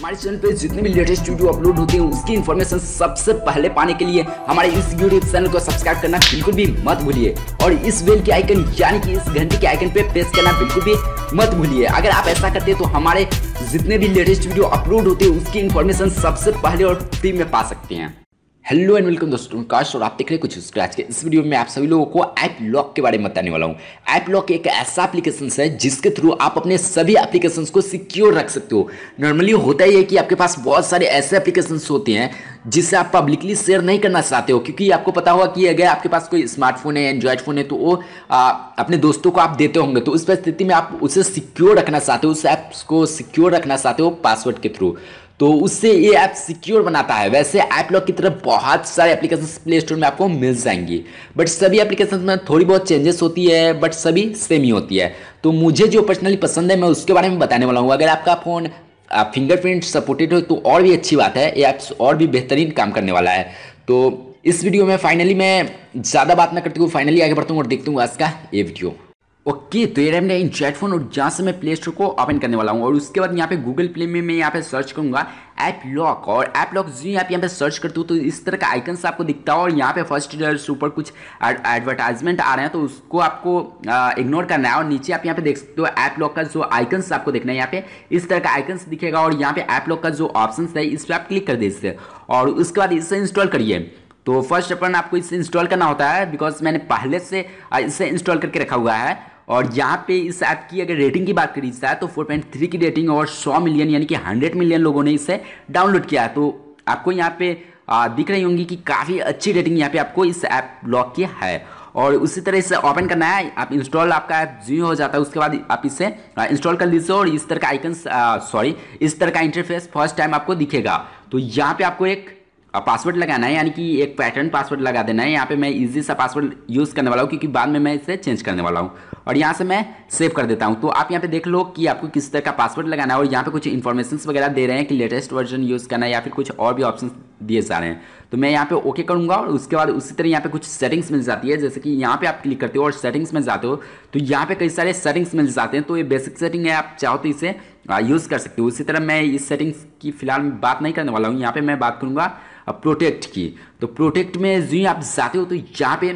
हमारे चैनल पे जितने भी लेटेस्ट वीडियो अपलोड होते हैं उसकी इन्फॉर्मेशन सबसे पहले पाने के लिए हमारे इस यूट्यूब चैनल को सब्सक्राइब करना बिल्कुल भी मत भूलिए और इस बेल के आइकन यानी कि इस घंटे के आइकन पे प्रेस करना बिल्कुल भी मत भूलिए। अगर आप ऐसा करते हैं तो हमारे जितने भी लेटेस्ट वीडियो अपलोड होते हैं उसकी इन्फॉर्मेशन सबसे पहले और फ्री में पा सकते हैं। हेलो एंड वेलकम दोस्तों, काश और आप देख रहे हैं कुछ स्क्रैच के। इस वीडियो में आप सभी लोगों को ऐप लॉक के बारे में बताने वाला हूं। ऐप लॉक एक ऐसा एप्लीकेशन है जिसके थ्रू आप अपने सभी एप्लीकेशंस को सिक्योर रख सकते हो। नॉर्मली होता ही है कि आपके पास बहुत सारे ऐसे एप्लीकेशंस होते हैं जिसे आप पब्लिकली शेयर नहीं करना चाहते हो, क्योंकि आपको पता होगा कि अगर आपके पास कोई स्मार्टफोन है, एंड्रॉयड फोन है, तो वो अपने दोस्तों को आप देते होंगे। तो उस परिस्थिति में आप उसे सिक्योर रखना चाहते हो, उस ऐप्स को सिक्योर रखना चाहते हो पासवर्ड के थ्रू, तो उससे ये ऐप सिक्योर बनाता है। वैसे ऐप लॉक की तरफ बहुत सारे एप्लीकेशंस प्ले स्टोर में आपको मिल जाएंगी, बट सभी एप्लीकेशंस में थोड़ी बहुत चेंजेस होती है, बट सभी सेम ही होती है। तो मुझे जो पर्सनली पसंद है मैं उसके बारे में बताने वाला हूँ। अगर आपका फ़ोन फिंगरप्रिंट सपोर्टेड हो तो और भी अच्छी बात है, ये ऐप्स और भी बेहतरीन काम करने वाला है। तो इस वीडियो में फाइनली मैं ज़्यादा बात ना करते हुए फाइनली आगे बढ़ता हूँ और देखता हूँ आज का ये वीडियो। ओके, तो ये रहा मेरा एंड्रॉयड फोन और जहाँ से मैं प्ले स्टोर को ओपन करने वाला हूँ और उसके बाद यहाँ पे गूगल प्ले में मैं यहाँ पे सर्च करूँगा ऐप लॉक। और ऐप लॉक जी आप यहाँ पे सर्च करते हो तो इस तरह का आइकन्स आपको दिखता है और यहाँ पे फर्स्ट ऊपर कुछ एडवर्टाइजमेंट आ रहे हैं, तो उसको आपको इग्नोर करना है। और नीचे आप यहाँ पे देख सकते हो ऐप लॉक का जो आइकन्स आपको देखना है, यहाँ पे इस तरह का आइकन्स दिखेगा और यहाँ पे ऐप लॉक का जो ऑप्शन है इस पर आप क्लिक कर दीजिए और उसके बाद इसे इंस्टॉल करिए। तो फर्स्ट अपन आपको इसे इंस्टॉल करना होता है, बिकॉज मैंने पहले से इसे इंस्टॉल करके रखा हुआ है। और यहाँ पे इस ऐप की अगर रेटिंग की बात करी जाए तो 4.3 की रेटिंग और 100 मिलियन यानी कि 100 मिलियन लोगों ने इसे डाउनलोड किया है। तो आपको यहाँ पे दिख रही होंगी कि काफ़ी अच्छी रेटिंग यहाँ पे आपको इस ऐप लॉक की है। और उसी तरह इसे ओपन करना है, आप इंस्टॉल आपका ऐप जी हो जाता है, उसके बाद आप इसे इंस्टॉल कर लीजिए और इस तरह का आइकन इस तरह का इंटरफेस फर्स्ट टाइम आपको दिखेगा। तो यहाँ पे आपको एक पासवर्ड लगाना है, यानी कि एक पैटर्न पासवर्ड लगा देना है। यहाँ पे मैं इजी सा पासवर्ड यूज़ करने वाला हूँ क्योंकि बाद में मैं इसे चेंज करने वाला हूँ। और यहाँ से मैं सेव कर देता हूँ। तो आप यहाँ पे देख लो कि आपको किस तरह का पासवर्ड लगाना है और यहाँ पे कुछ इन्फॉर्मेशन वगैरह दे रहे हैं कि लेटेस्ट वर्जन यूज़ करना है या फिर कुछ और भी ऑप्शन दिए जा रहे हैं। तो मैं यहाँ पे ओके करूँगा और उसके बाद उसी तरह यहाँ पे कुछ सेटिंग्स मिल जाती है। जैसे कि यहाँ पे आप क्लिक करते हो और सेटिंग्स में जाते हो तो यहाँ पे कई सारे सेटिंग्स मिल जाते हैं। तो ये बेसिक सेटिंग है, आप चाहो तो इसे यूज़ कर सकते हो। उसी तरह मैं इस सेटिंग्स की फिलहाल बात नहीं करने वाला हूँ, यहाँ पे मैं बात करूँगा प्रोटेक्ट की। तो प्रोटेक्ट में जो आप जाते हो तो यहाँ पे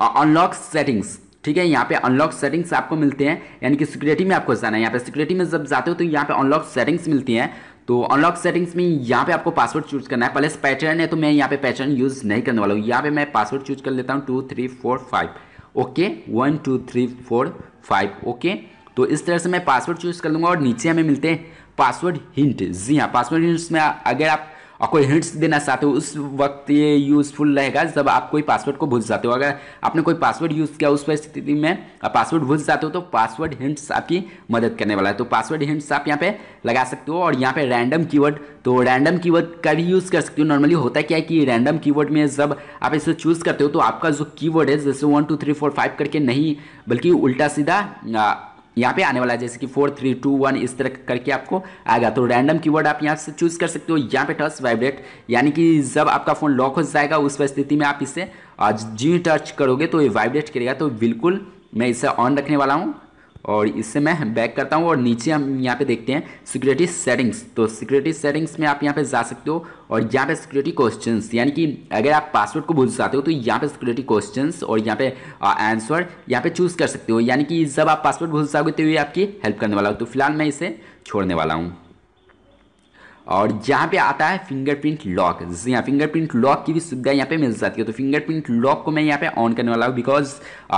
अनलॉक सेटिंग्स, ठीक है, यहाँ पे अनलॉक सेटिंग्स आपको मिलते हैं, यानी कि सिक्योरिटी में आपको जाना है। यहाँ पे सिक्योरिटी में जब जाते हो तो यहाँ पे अनलॉक सेटिंग्स मिलती हैं। तो अनलॉक सेटिंग्स में यहाँ पे आपको पासवर्ड चूज करना है। पहले पैटर्न है तो मैं यहाँ पे पैटर्न यूज़ नहीं करने वाला हूँ। यहाँ पे मैं पासवर्ड चूज कर लेता हूँ 2 3 4 5। ओके, 1 2 3 4 5। ओके, तो इस तरह से मैं पासवर्ड चूज कर लूँगा और नीचे हमें मिलते हैं पासवर्ड हिंट। जी हाँ, पासवर्ड हिंट्स में अगर आप कोई हिंट्स देना चाहते हो उस वक्त ये यूज़फुल रहेगा जब आप कोई पासवर्ड को भूल जाते हो। अगर आपने कोई पासवर्ड यूज़ किया उस परिस्थिति में पासवर्ड भूल जाते हो तो पासवर्ड हिंट्स आपकी मदद करने वाला है। तो पासवर्ड हिंट्स आप यहाँ पे लगा सकते हो। और यहाँ पे रैंडम कीवर्ड, तो रैंडम कीवर्ड का भी यूज़ कर सकते हो। नॉर्मली होता क्या है कि रैंडम कीवर्ड में जब आप इसे चूज़ करते हो तो आपका जो कीवर्ड है जैसे 1 2 3 4 5 करके नहीं बल्कि उल्टा सीधा यहाँ पे आने वाला है, जैसे कि 4 3 2 1 इस तरह करके आपको आएगा। तो रैंडम कीवर्ड आप यहाँ से चूज कर सकते हो। यहाँ पे टच वाइब्रेट, यानी कि जब आपका फ़ोन लॉक हो जाएगा उस परिस्थिति में आप इसे जी टच करोगे तो ये वाइब्रेट करेगा। तो बिल्कुल मैं इसे ऑन रखने वाला हूँ और इससे मैं बैक करता हूँ और नीचे हम यहाँ पे देखते हैं सिक्योरिटी सेटिंग्स। तो सिक्योरिटी सेटिंग्स में आप यहाँ पे जा सकते हो और यहाँ पे सिक्योरिटी क्वेश्चंस, यानी कि अगर आप पासवर्ड को भूल जाते हो तो यहाँ पे सिक्योरिटी क्वेश्चंस और यहाँ पे आंसर यहाँ पे चूज़ कर सकते हो। यानी कि जब आप पासवर्ड भूल जाओगे तो ये आपकी हेल्प करने वाला हो। तो फिलहाल मैं इसे छोड़ने वाला हूँ। और यहाँ पे आता है फिंगरप्रिंट लॉक। जी हाँ, फिंगरप्रिंट लॉक की भी सुविधा यहाँ पे मिल जाती है। तो फिंगरप्रिंट लॉक को मैं यहाँ पे ऑन करने वाला हूँ बिकॉज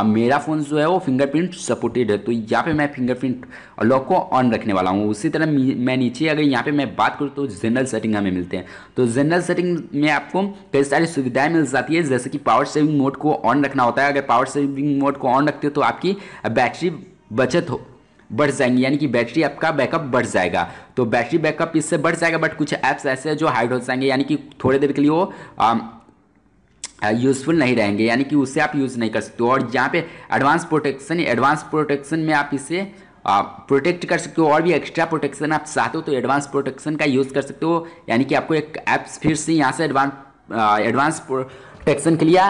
मेरा फ़ोन जो है वो फिंगरप्रिंट सपोर्टेड है। तो यहाँ पे मैं फिंगरप्रिंट लॉक को ऑन रखने वाला हूँ। उसी तरह मैं नीचे अगर यहाँ पे मैं बात करूँ तो जनरल सेटिंग हमें मिलते हैं। तो जनरल सेटिंग में आपको कई सारी सुविधाएँ मिल जाती है, जैसे कि पावर सेविंग मोड को ऑन रखना होता है। अगर पावर सेविंग मोड को ऑन रखते हो तो आपकी बैटरी बचत बढ़ जाएंगी, यानी कि बैटरी आपका बैकअप बढ़ जाएगा। तो बैटरी बैकअप इससे बढ़ जाएगा, बट कुछ ऐप्स ऐसे हैं जो हाइड हो जाएंगे, यानी कि थोड़ी देर के लिए वो यूज़फुल नहीं रहेंगे, यानी कि उससे आप यूज़ नहीं कर सकते हो। और यहाँ पे एडवांस प्रोटेक्शन में आप इसे प्रोटेक्ट कर सकते हो और भी एक्स्ट्रा प्रोटेक्शन आप चाहते हो तो एडवांस प्रोटेक्शन का यूज़ कर सकते हो। यानी कि आपको एक ऐप्स फिर से यहाँ से एडवांस प्रोटेक्शन के लिए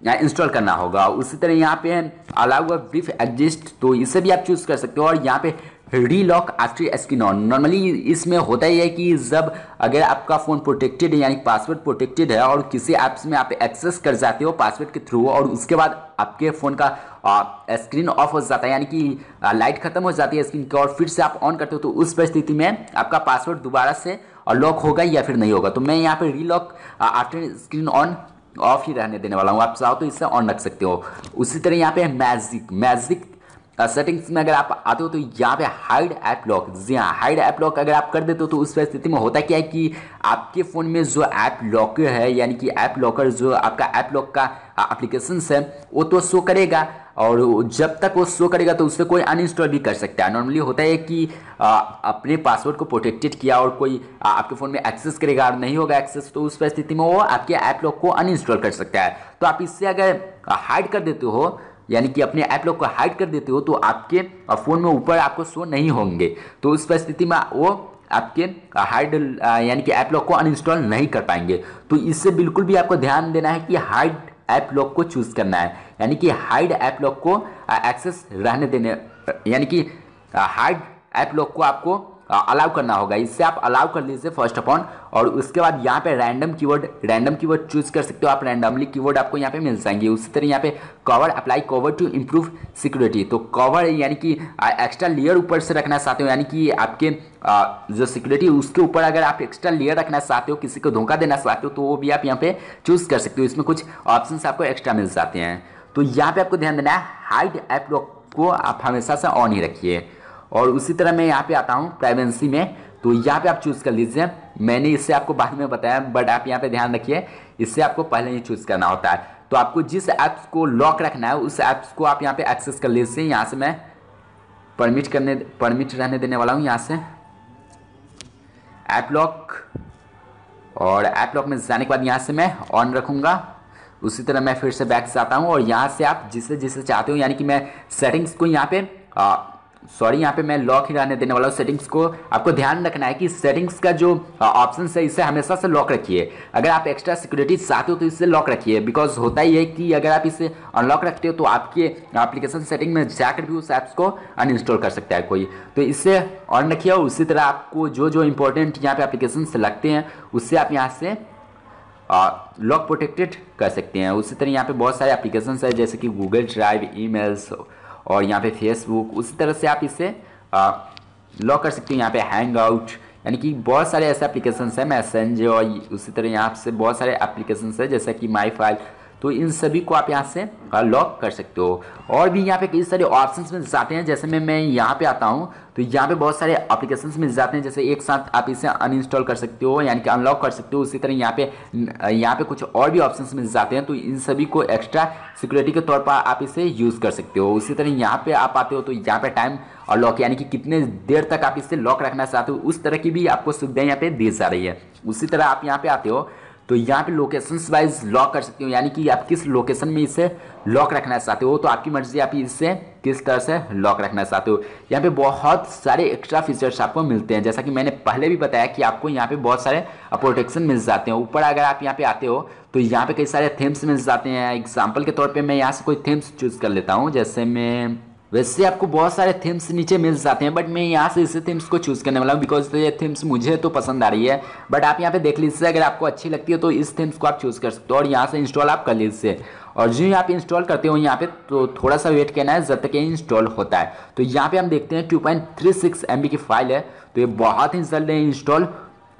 इंस्टॉल करना होगा। उसी तरह यहाँ पे अलाउ ब्रीफ एग्जिस्ट, तो इसे भी आप चूज़ कर सकते हो। और यहाँ पे रीलॉक आफ्टर स्क्रीन ऑन। नॉर्मली इसमें होता ही है कि जब अगर आपका फ़ोन प्रोटेक्टेड है यानी पासवर्ड प्रोटेक्टेड है और किसी ऐप्स में आप एक्सेस कर जाते हो पासवर्ड के थ्रू और उसके बाद आपके फ़ोन का स्क्रीन ऑफ हो जाता है यानी कि लाइट खत्म हो जाती है स्क्रीन की और फिर से आप ऑन करते हो, तो उस परिस्थिति में आपका पासवर्ड दोबारा से लॉक होगा या फिर नहीं होगा। तो मैं यहाँ पे रीलॉक आफ्टर स्क्रीन ऑन ऑफ ही रहने देने वाला हूँ। आप चाहो तो इससे ऑन रख सकते हो। उसी तरह यहाँ पे मैजिक सेटिंग्स में अगर आप आते हो तो यहाँ पे हाइड ऐप लॉक, जी हाँ हाइड ऐप लॉक अगर आप कर देते हो तो उस स्थिति में होता क्या है कि आपके फ़ोन में जो ऐप लॉकर है यानी कि ऐप लॉकर जो आपका ऐप लॉक का एप्लीकेशन है वो तो शो करेगा और जब तक वो शो करेगा तो उससे कोई अनइंस्टॉल भी कर सकता है। नॉर्मली होता है कि अपने पासवर्ड को प्रोटेक्टेड किया और कोई आपके फ़ोन में एक्सेस करेगा और नहीं होगा एक्सेस तो उस परिस्थिति में वो आपके ऐप लॉक को अनइंस्टॉल कर सकता है। तो आप इससे अगर हाइड कर देते हो यानी कि अपने ऐप लॉक को हाइड कर देते हो तो आपके फ़ोन में ऊपर आपको शो नहीं होंगे, तो उस परिस्थिति में वो आपके हाइड यानी कि ऐप लॉक को अनइंस्टॉल नहीं कर पाएंगे। तो इससे बिल्कुल भी आपको ध्यान देना है कि हाइड ऐप लॉक को चूज़ करना है यानी कि हाइड ऐप लॉक को एक्सेस रहने देने यानी कि हाइड ऐप लॉक को आपको अलाउ करना होगा। इससे आप अलाउ कर लीजिए फर्स्ट ऑफ ऑल और उसके बाद यहाँ पे रैंडम कीवर्ड चूज कर सकते हो आप। रैंडमली कीवर्ड आपको यहाँ पे मिल जाएंगे। उसी तरह यहाँ पे cover apply cover to improve security, तो कवर यानी कि एक्स्ट्रा लेयर ऊपर से रखना चाहते हो यानी कि आपके जो सिक्योरिटी उसके ऊपर अगर आप एक्स्ट्रा लेयर रखना चाहते हो किसी को धोखा देना चाहते हो तो वो भी आप यहाँ पे चूज कर सकते हो। इसमें कुछ ऑप्शन आपको एक्स्ट्रा मिल जाते हैं। तो यहाँ पे आपको ध्यान देना है हाइड ऐप लॉक को आप हमेशा से ऑन ही रखिए। और उसी तरह मैं यहाँ पे आता हूँ प्राइवेसी में, तो यहाँ पे आप चूज़ कर लीजिए। मैंने इससे आपको बाद में बताया बट आप यहाँ पे ध्यान रखिए इससे आपको पहले ही चूज़ करना होता है। तो आपको जिस ऐप्स को लॉक रखना है उस ऐप्स को आप यहाँ पे एक्सेस कर लीजिए। यहाँ से मैं परमिट रहने देने वाला हूँ यहाँ से ऐप लॉक, और ऐप लॉक में जाने के बाद यहाँ से मैं ऑन रखूँगा। उसी तरह मैं फिर से बैक से आता हूँ और यहाँ से आप जिसे चाहते हो यानी कि मैं सेटिंग्स को यहाँ पे यहाँ पे मैं लॉक ही रहने देने वाला हूँ। सेटिंग्स को आपको ध्यान रखना है कि सेटिंग्स का जो ऑप्शन है इसे हमेशा से लॉक रखिए। अगर आप एक्स्ट्रा सिक्योरिटी चाहते हो तो इसे लॉक रखिए, बिकॉज होता ही है कि अगर आप इसे अनलॉक रखते हो तो आपके एप्लीकेशन सेटिंग में जाकर भी उस ऐप्स को अनइंस्टॉल कर सकता है कोई, तो इससे ऑन रखिए। और उसी तरह आपको जो इंपॉर्टेंट यहाँ पे एप्लीकेशन लगते हैं उससे आप यहाँ से लॉक प्रोटेक्टेड कर सकते हैं। उसी तरह यहाँ पे बहुत सारे एप्लीकेशन है जैसे कि गूगल ड्राइव, ईमेल्स और यहाँ पे फेसबुक, उसी तरह से आप इसे लॉक कर सकते हो। यहाँ पे हैंग आउट यानी कि बहुत सारे ऐसे एप्लीकेशंस हैं, मैसेंजर और उसी तरह यहाँ से बहुत सारे एप्लीकेशंस हैं जैसे कि माई फाइल, तो इन सभी को आप यहाँ से लॉक कर सकते हो। और भी यहाँ पे कई सारे ऑप्शंस मिल जाते हैं। जैसे मैं यहाँ पे आता हूँ तो यहाँ पे बहुत सारे एप्लीकेशंस मिल जाते हैं, जैसे एक साथ आप इसे अनइंस्टॉल कर सकते हो यानी कि अनलॉक कर सकते हो। उसी तरह यहाँ पे कुछ और भी ऑप्शंस मिल जाते हैं, तो इन सभी को एक्स्ट्रा सिक्योरिटी के तौर पर आप इसे यूज़ कर सकते हो। उसी तरह यहाँ पे आप आते हो तो यहाँ पे टाइम और लॉक यानी कि कितने देर तक आप इसे लॉक रखना चाहते हो उस तरह की भी आपको सुविधाएं यहाँ पे दी जा रही है। उसी तरह आप यहाँ पे आते हो तो यहाँ पे लोकेशंस वाइज लॉक कर सकते हो यानी कि आप किस लोकेशन में इसे लॉक रखना चाहते हो, तो आपकी मर्जी आप इसे किस तरह से लॉक रखना चाहते हो। यहाँ पे बहुत सारे एक्स्ट्रा फीचर्स आपको मिलते हैं, जैसा कि मैंने पहले भी बताया कि आपको यहाँ पे बहुत सारे प्रोटेक्शन मिल जाते हैं। ऊपर अगर आप यहाँ पे आते हो तो यहाँ पे कई सारे थीम्स मिल जाते हैं। एग्जाम्पल के तौर पर मैं यहाँ से कोई थीम्स चूज कर लेता हूँ, जैसे मैं वैसे आपको बहुत सारे थीम्स नीचे मिल जाते हैं बट मैं यहाँ से इस थीम्स को चूज़ करने वाला हूँ बिकॉज ये थीम्स मुझे तो पसंद आ रही है। बट आप यहाँ पे देख लीजिए अगर आपको अच्छी लगती है तो इस थीम्स को आप चूज़ कर सकते हो और यहाँ से इंस्टॉल आप कर लीजिए। और जो यहाँ पे इंस्टॉल करते हो यहाँ पे तो थोड़ा सा वेट करना है जब तक ये इंस्टॉल होता है। तो यहाँ पे हम देखते हैं 2.36 MB की फाइल है, तो ये बहुत ही जल्द इंस्टॉल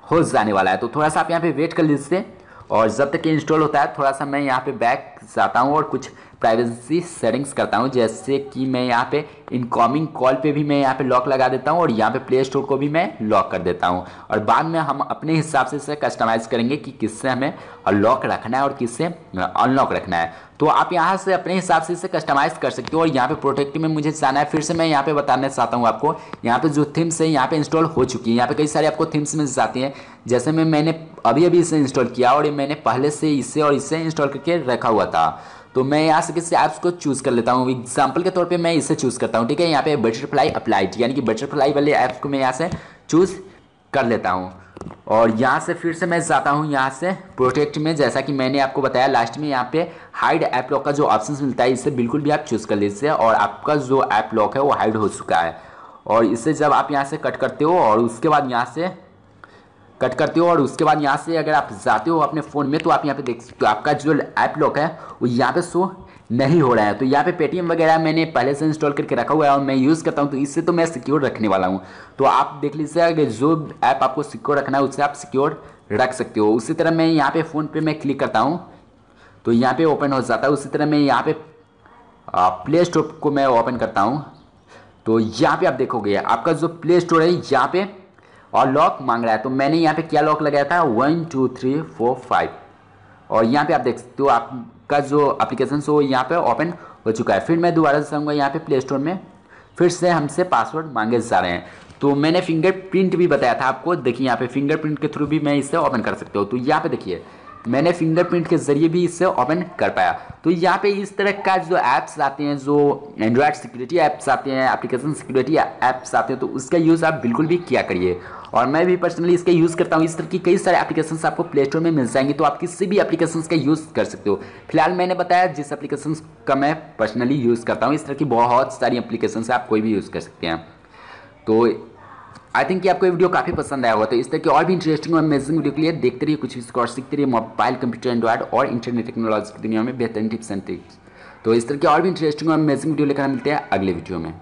हो जाने वाला है। तो थोड़ा सा आप यहाँ पे वेट कर लीजिए और जब तक ये इंस्टॉल होता है थोड़ा सा मैं यहाँ पे बैक जाता हूँ और कुछ प्राइवेसी सेटिंग्स करता हूँ, जैसे कि मैं यहाँ पे इनकमिंग कॉल पे भी मैं यहाँ पे लॉक लगा देता हूँ और यहाँ पे प्ले स्टोर को भी मैं लॉक कर देता हूँ। और बाद में हम अपने हिसाब से इसे कस्टमाइज़ करेंगे कि किससे हमें लॉक रखना है और किससे अनलॉक रखना है। तो आप यहाँ से अपने हिसाब से इसे कस्टमाइज़ कर सकते हो। और यहाँ पे प्रोटेक्ट में मुझे जाना है, फिर से मैं यहाँ पे बताना चाहता हूँ आपको, यहाँ पे जो थीम्स है यहाँ पे इंस्टॉल हो चुकी है। यहाँ पे कई सारे आपको थीम्स मिल जाती हैं, जैसे मैंने अभी इसे इंस्टॉल किया और मैंने पहले से इसे और इसे इंस्टॉल करके रखा हुआ था। तो मैं यहाँ से किसी ऐप्स को चूज़ कर लेता हूँ। एग्जाम्पल के तौर पे मैं इसे चूज़ करता हूँ, ठीक है। यहाँ पे बटरफ्लाई अप्लाइड यानी कि बटरफ्लाई वाले ऐप्स को मैं यहाँ से चूज़ कर लेता हूँ। और यहाँ से फिर से मैं जाता हूँ यहाँ से प्रोटेक्ट में, जैसा कि मैंने आपको बताया लास्ट में यहाँ पे हाइड ऐप लॉक का जो ऑप्शन मिलता है इसे बिल्कुल भी आप चूज़ कर लीजिए और आपका जो ऐप लॉक है वो हाइड हो चुका है। और इसे जब आप यहाँ से कट करते हो और उसके बाद यहाँ से कट करते हो और उसके बाद यहाँ से अगर आप जाते हो अपने फ़ोन में तो आप यहाँ पे देख सकते हो आपका जो ऐप लॉक है वो यहाँ पे शो नहीं हो रहा है। तो यहाँ पे पेटीएम वगैरह मैंने पहले से इंस्टॉल करके रखा हुआ है और मैं यूज़ करता हूँ, तो इससे तो मैं सिक्योर रखने वाला हूँ। तो आप देख लीजिए अगर जो ऐप आपको सिक्योर रखना है उससे आप सिक्योर रख सकते हो। उसी तरह मैं यहाँ पे फ़ोन पे मैं क्लिक करता हूँ तो यहाँ पे ओपन हो जाता है। उसी तरह मैं यहाँ पे प्ले स्टोर को मैं ओपन करता हूँ तो यहाँ पे आप देखोगे आपका जो प्ले स्टोर है यहाँ पे और लॉक मांग रहा है। तो मैंने यहाँ पे क्या लॉक लगाया था 1 2 3 4 5 और यहाँ पे आप देख सकते हो आपका जो एप्लीकेशन हो यहाँ पे ओपन हो चुका है। फिर मैं दोबारा से आऊँगा यहाँ पे प्ले स्टोर में, फिर से हमसे पासवर्ड मांगे जा रहे हैं। तो मैंने फिंगरप्रिंट भी बताया था आपको, देखिए यहाँ पे फिंगरप्रिंट के थ्रू भी मैं इसे ओपन कर सकते हो। तो यहाँ पे देखिए मैंने फिंगरप्रिंट के ज़रिए भी इससे ओपन कर पाया। तो यहाँ पे इस तरह का जो ऐप्स आते हैं, जो एंड्रॉयड सिक्योरिटी ऐप्स आते हैं, एप्लीकेशन सिक्योरिटी ऐप्स आते हैं, तो उसका यूज़ आप बिल्कुल भी किया करिए। और मैं भी पर्सनली इसका यूज़ करता हूँ। इस तरह की कई सारे एप्लीकेशंस आपको प्ले स्टोर में मिल जाएंगे, तो आप किसी भी एप्लीकेशंस का यूज़ कर सकते हो। फिलहाल मैंने बताया जिस एप्लीकेशन का मैं पर्सनली यूज़ करता हूँ। इस तरह की बहुत सारी एप्लीकेशंस आप कोई भी यूज़ कर सकते हैं। तो आई थिंक कि आपको ये वीडियो काफ़ी पसंद आया होगा। तो इस तरह की और भी इंटरेस्टिंग और अमेजिंग वीडियो के लिए देखते रहिए कुछ भी और सीखते रहिए मोबाइल, कंप्यूटर, एंड्रॉयड और इंटरनेट टेक्नोलॉजी की दुनिया में बेहतरीन टिप्स एंड ट्रिक्स। तो इस तरह की और भी इंटरेस्टिंग और अमेजिंग वीडियो लेकर हम मिलते हैं अगले वीडियो में।